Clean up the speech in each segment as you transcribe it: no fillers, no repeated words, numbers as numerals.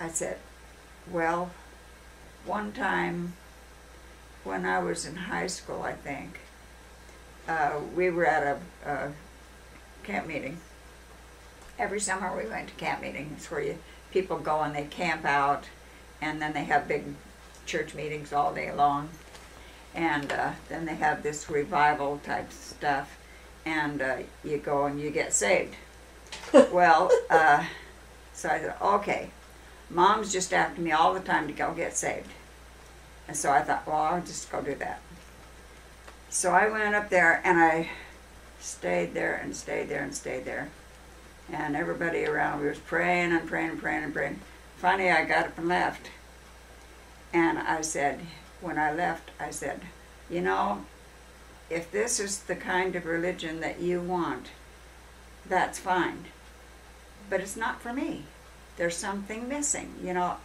I said, well, one time when I was in high school, I think, we were at a camp meeting. Every summer we went to camp meetings where people go and they camp out, and then they have big church meetings all day long. And then they have this revival type stuff, and you go and you get saved. Well, so I said, okay, Mom's just after me all the time to go get saved. And so I thought, well, I'll just go do that. So I went up there and I stayed there and stayed there and stayed there. And everybody around me was praying and praying and praying and praying. Finally, I got up and left. And I said, when I left, I said, you know, if this is the kind of religion that you want, that's fine. But it's not for me. There's something missing. You know,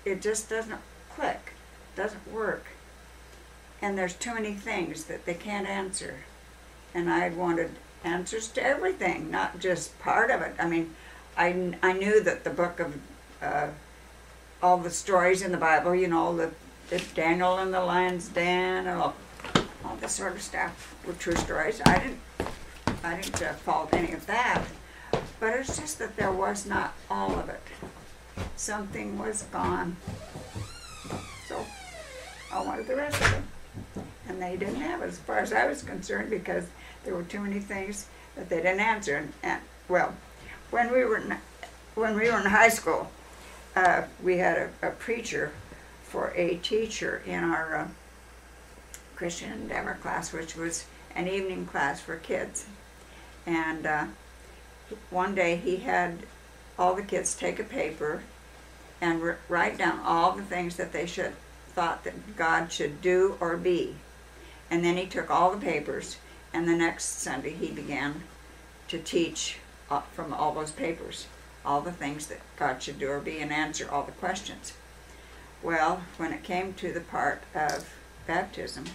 it just doesn't click, doesn't work. And there's too many things that they can't answer. And I wanted answers to everything, not just part of it. I mean, I knew that the book of all the stories in the Bible, you know, the Daniel and the lion's den, and all this sort of stuff were true stories. I didn't fault any of that, but it's just that there was not all of it. Something was gone. So I wanted the rest of it, and they didn't have it as far as I was concerned, because there were too many things that they didn't answer. And well, when we were in high school, we had a preacher for a teacher in our Christian Endeavor class, which was an evening class for kids. And one day he had all the kids take a paper and write down all the things that they thought that God should do or be. And then he took all the papers, and the next Sunday he began to teach from all those papers, all the things that God should do or be, and answer all the questions. Well, when it came to the part of baptism,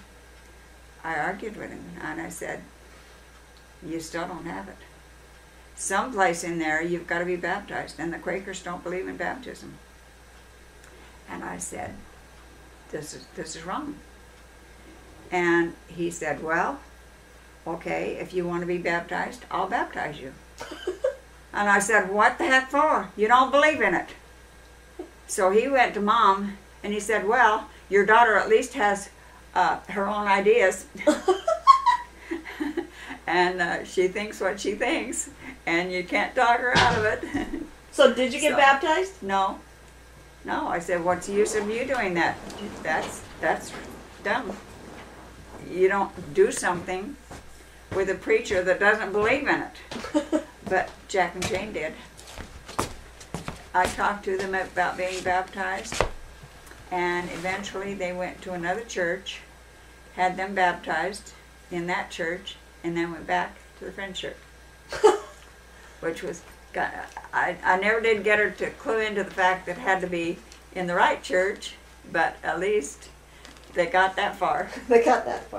I argued with him, and I said, you still don't have it. Someplace in there you've got to be baptized, and the Quakers don't believe in baptism. And I said, this is wrong. And he said, well, okay, if you want to be baptized, I'll baptize you. And I said, what the heck for? You don't believe in it. So he went to Mom, and he said, well, your daughter at least has her own ideas. And she thinks what she thinks, and you can't talk her out of it. So did you get baptized? No. No, I said, what's the use of you doing that? That's dumb. You don't do something with a preacher that doesn't believe in it. But Jack and Jane did. I talked to them about being baptized, and eventually they went to another church, had them baptized in that church, and then went back to the Friends church. Which was, I never did get her to clue into the fact that it had to be in the right church, but at least they got that far. They got that far.